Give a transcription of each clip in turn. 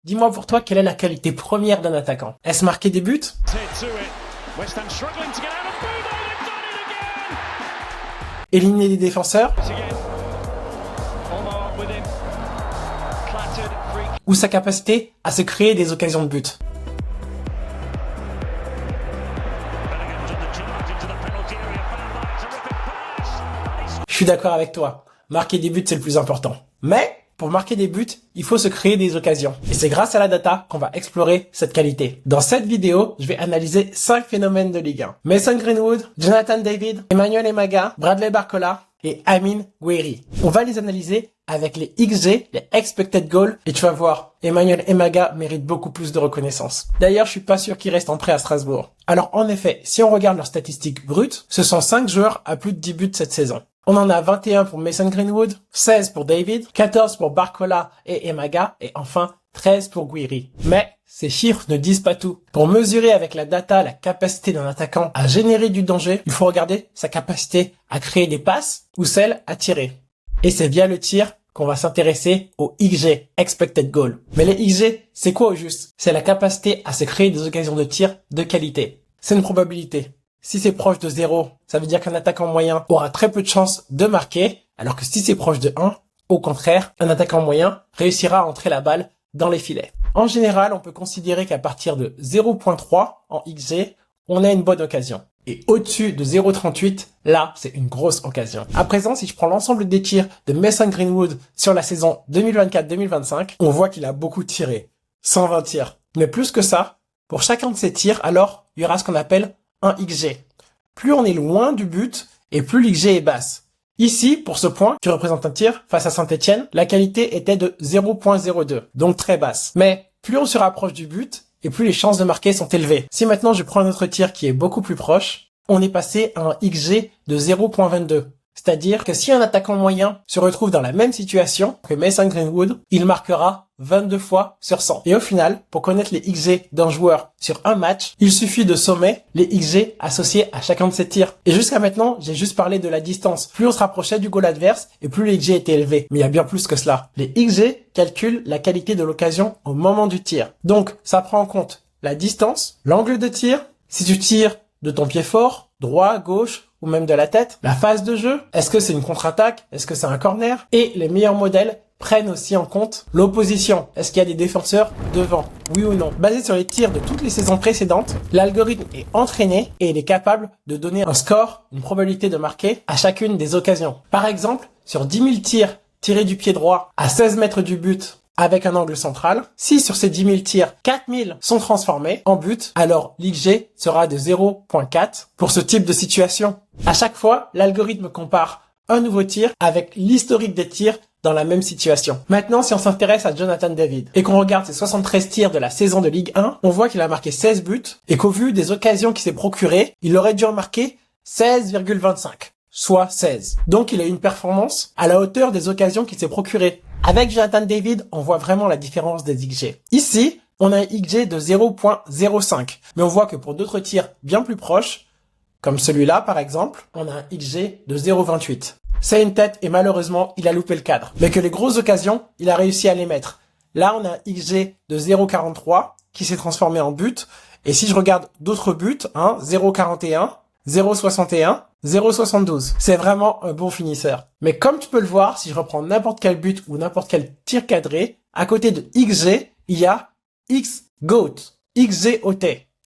dis-moi pour toi quelle est la qualité première d'un attaquant. Est-ce marquer des buts? Éliminer des défenseurs? Ou sa capacité à se créer des occasions de but? Je suis d'accord avec toi. Marquer des buts, c'est le plus important. Mais, pour marquer des buts, il faut se créer des occasions. Et c'est grâce à la data qu'on va explorer cette qualité. Dans cette vidéo, je vais analyser 5 phénomènes de Ligue 1. Mason Greenwood, Jonathan David, Emmanuel Emaga, Bradley Barcola et Amine Gouiri. On va les analyser avec les XG, les expected goals, et tu vas voir, Emmanuel Emaga mérite beaucoup plus de reconnaissance. D'ailleurs, je suis pas sûr qu'il reste en prêt à Strasbourg. Alors en effet, si on regarde leurs statistiques brutes, ce sont 5 joueurs à plus de 10 buts cette saison. On en a 21 pour Mason Greenwood, 16 pour David, 14 pour Barcola et Emaga, et enfin 13 pour Gouiri. Mais ces chiffres ne disent pas tout. Pour mesurer avec la data la capacité d'un attaquant à générer du danger, il faut regarder sa capacité à créer des passes ou celle à tirer. Et c'est via le tir qu'on va s'intéresser au XG, expected goal. Mais les XG, c'est quoi au juste? C'est la capacité à se créer des occasions de tir de qualité. C'est une probabilité. Si c'est proche de 0, ça veut dire qu'un attaquant moyen aura très peu de chances de marquer, alors que si c'est proche de 1, au contraire, un attaquant moyen réussira à entrer la balle dans les filets. En général, on peut considérer qu'à partir de 0.3 en XG, on a une bonne occasion. Et au-dessus de 0.38, là, c'est une grosse occasion. À présent, si je prends l'ensemble des tirs de Mason Greenwood sur la saison 2024-2025, on voit qu'il a beaucoup tiré. 120 tirs. Mais plus que ça, pour chacun de ces tirs, alors, il y aura ce qu'on appelle un XG. Plus on est loin du but, et plus l'XG est basse. Ici, pour ce point, qui représente un tir face à Saint-Etienne, la qualité était de 0.02, donc très basse. Mais plus on se rapproche du but, et plus les chances de marquer sont élevées. Si maintenant je prends un autre tir qui est beaucoup plus proche, on est passé à un XG de 0.22. C'est-à-dire que si un attaquant moyen se retrouve dans la même situation que Mason Greenwood, il marquera 22 fois sur 100. Et au final, pour connaître les XG d'un joueur sur un match, il suffit de sommer les XG associés à chacun de ses tirs. Et jusqu'à maintenant, j'ai juste parlé de la distance. Plus on se rapprochait du goal adverse, et plus les XG étaient élevés. Mais il y a bien plus que cela. Les XG calculent la qualité de l'occasion au moment du tir. Donc, ça prend en compte la distance, l'angle de tir, si tu tires de ton pied fort, droit, gauche, ou même de la tête, la phase de jeu, est-ce que c'est une contre-attaque, est-ce que c'est un corner, et les meilleurs modèles prennent aussi en compte l'opposition. Est-ce qu'il y a des défenseurs devant, oui ou non? Basé sur les tirs de toutes les saisons précédentes, l'algorithme est entraîné et il est capable de donner un score, une probabilité de marquer à chacune des occasions. Par exemple, sur 10 000 tirs tirés du pied droit à 16 mètres du but, avec un angle central, si sur ces 10 000 tirs, 4 000 sont transformés en but, alors l'XG sera de 0.4 pour ce type de situation. À chaque fois, l'algorithme compare un nouveau tir avec l'historique des tirs dans la même situation. Maintenant, si on s'intéresse à Jonathan David et qu'on regarde ses 73 tirs de la saison de Ligue 1, on voit qu'il a marqué 16 buts et qu'au vu des occasions qu'il s'est procurées, il aurait dû en marquer 16,25, soit 16. Donc il a eu une performance à la hauteur des occasions qu'il s'est procurées. Avec Jonathan David, on voit vraiment la différence des XG. Ici, on a un XG de 0.05, mais on voit que pour d'autres tirs bien plus proches, comme celui-là par exemple, on a un XG de 0.28. C'est une tête et malheureusement, il a loupé le cadre. Mais que les grosses occasions, il a réussi à les mettre. Là, on a un XG de 0.43 qui s'est transformé en but. Et si je regarde d'autres buts, 0.41, 0.61, 0.72. C'est vraiment un bon finisseur. Mais comme tu peux le voir, si je reprends n'importe quel but ou n'importe quel tir cadré, à côté de XG, il y a XGOAT, XGOT.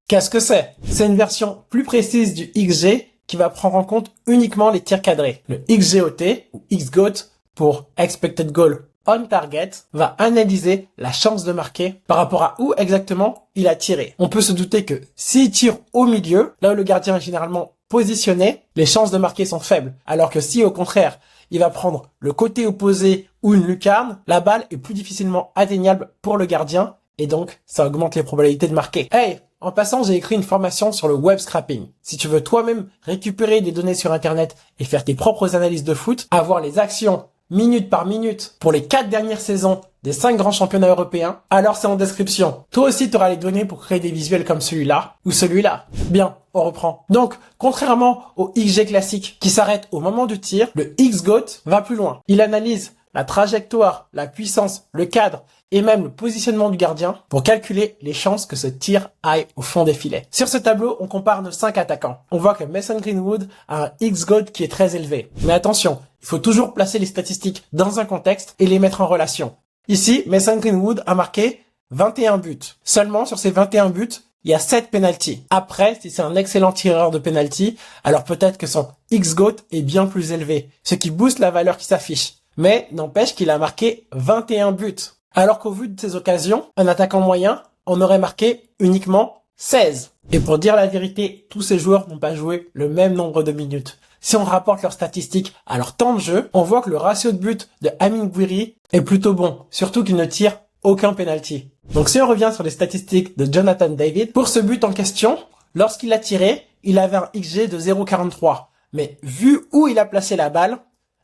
Qu'est-ce que c'est? C'est une version plus précise du XG qui va prendre en compte uniquement les tirs cadrés. Le XGOT ou XGOAT pour Expected Goal on Target va analyser la chance de marquer par rapport à où exactement il a tiré. On peut se douter que s'il tire au milieu, là où le gardien est généralement positionné, les chances de marquer sont faibles. Alors que si au contraire, il va prendre le côté opposé ou une lucarne, la balle est plus difficilement atteignable pour le gardien et donc ça augmente les probabilités de marquer. Hey! En passant, j'ai écrit une formation sur le web scrapping. Si tu veux toi-même récupérer des données sur Internet et faire tes propres analyses de foot, avoir les actions minute par minute pour les 4 dernières saisons des 5 grands championnats européens, alors c'est en description. Toi aussi, tu auras les données pour créer des visuels comme celui-là ou celui-là. Bien, on reprend. Donc, contrairement au XG classique qui s'arrête au moment du tir, le XGOAT va plus loin. Il analyse la trajectoire, la puissance, le cadre et même le positionnement du gardien pour calculer les chances que ce tir aille au fond des filets. Sur ce tableau, on compare nos 5 attaquants. On voit que Mason Greenwood a un X-GOAT qui est très élevé. Mais attention, il faut toujours placer les statistiques dans un contexte et les mettre en relation. Ici, Mason Greenwood a marqué 21 buts. Seulement, sur ces 21 buts, il y a 7 pénaltys. Après, si c'est un excellent tireur de pénalty, alors peut-être que son X-GOAT est bien plus élevé, ce qui booste la valeur qui s'affiche. Mais n'empêche qu'il a marqué 21 buts. Alors qu'au vu de ces occasions, un attaquant moyen en aurait marqué uniquement 16. Et pour dire la vérité, tous ces joueurs n'ont pas joué le même nombre de minutes. Si on rapporte leurs statistiques à leur temps de jeu, on voit que le ratio de buts de Amine Gouiri est plutôt bon, surtout qu'il ne tire aucun penalty. Donc si on revient sur les statistiques de Jonathan David, pour ce but en question, lorsqu'il a tiré, il avait un XG de 0,43. Mais vu où il a placé la balle,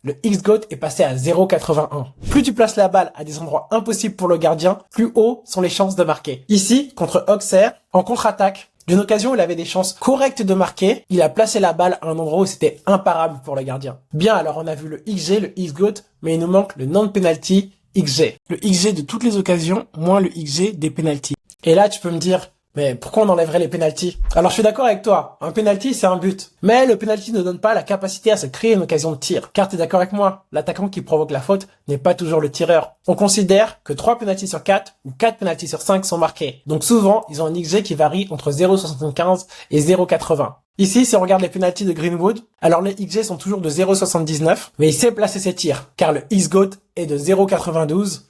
le X-GOAT est passé à 0,81. Plus tu places la balle à des endroits impossibles pour le gardien, plus haut sont les chances de marquer. Ici, contre Auxerre, en contre-attaque, d'une occasion où il avait des chances correctes de marquer, il a placé la balle à un endroit où c'était imparable pour le gardien. Bien, alors on a vu le XG, le X-GOAT, mais il nous manque le non-penalty XG. Le XG de toutes les occasions, moins le XG des penalties. Et là, tu peux me dire, mais pourquoi on enlèverait les pénaltys? Alors je suis d'accord avec toi, un penalty c'est un but. Mais le penalty ne donne pas la capacité à se créer une occasion de tir. Car t'es d'accord avec moi, l'attaquant qui provoque la faute n'est pas toujours le tireur. On considère que 3 penaltys sur 4 ou 4 penaltys sur 5 sont marqués. Donc souvent, ils ont un XG qui varie entre 0,75 et 0,80. Ici, si on regarde les penaltys de Greenwood, alors les XG sont toujours de 0,79, mais il sait placer ses tirs, car le X-GOAT est de 0,92.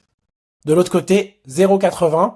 De l'autre côté, 0,80.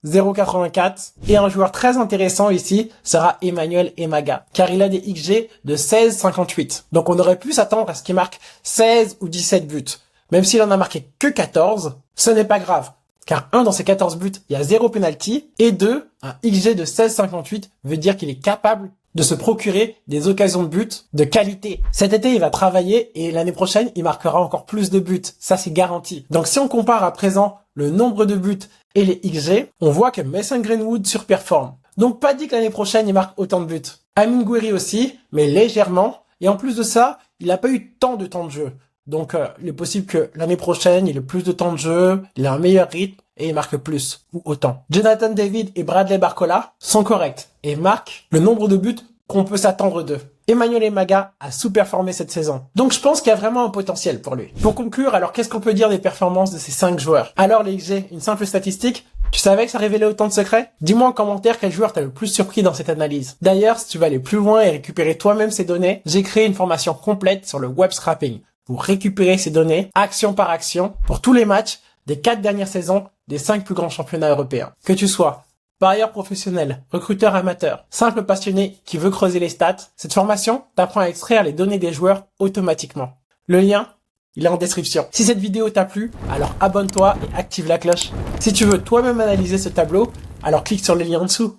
0,84 et un joueur très intéressant ici sera Emmanuel Emaga car il a des XG de 16,58. Donc on aurait pu s'attendre à ce qu'il marque 16 ou 17 buts. Même s'il en a marqué que 14, ce n'est pas grave car dans ces 14 buts, il y a 0 penalty et 2, un XG de 16,58 veut dire qu'il est capable de se procurer des occasions de but de qualité. Cet été, il va travailler et l'année prochaine, il marquera encore plus de buts. Ça, c'est garanti. Donc si on compare à présent le nombre de buts et les XG, on voit que Mason Greenwood surperforme. Donc pas dit que l'année prochaine, il marque autant de buts. Amine Gouiri aussi, mais légèrement. Et en plus de ça, il n'a pas eu tant de temps de jeu. Donc il est possible que l'année prochaine, il ait plus de temps de jeu, il a un meilleur rythme et il marque plus ou autant. Jonathan David et Bradley Barcola sont corrects et marquent le nombre de buts qu'on peut s'attendre d'eux. Emmanuel Emaga a sous-performé cette saison. Donc je pense qu'il y a vraiment un potentiel pour lui. Pour conclure, alors qu'est-ce qu'on peut dire des performances de ces 5 joueurs? Alors les XG, une simple statistique. Tu savais que ça révélait autant de secrets? Dis-moi en commentaire quel joueur t'a le plus surpris dans cette analyse. D'ailleurs, si tu veux aller plus loin et récupérer toi-même ces données, j'ai créé une formation complète sur le web scrapping pour récupérer ces données, action par action, pour tous les matchs des 4 dernières saisons des 5 plus grands championnats européens. Que tu sois parieur professionnel, recruteur amateur, simple passionné qui veut creuser les stats, cette formation t'apprend à extraire les données des joueurs automatiquement. Le lien, il est en description. Si cette vidéo t'a plu, alors abonne-toi et active la cloche. Si tu veux toi-même analyser ce tableau, alors clique sur le lien en dessous.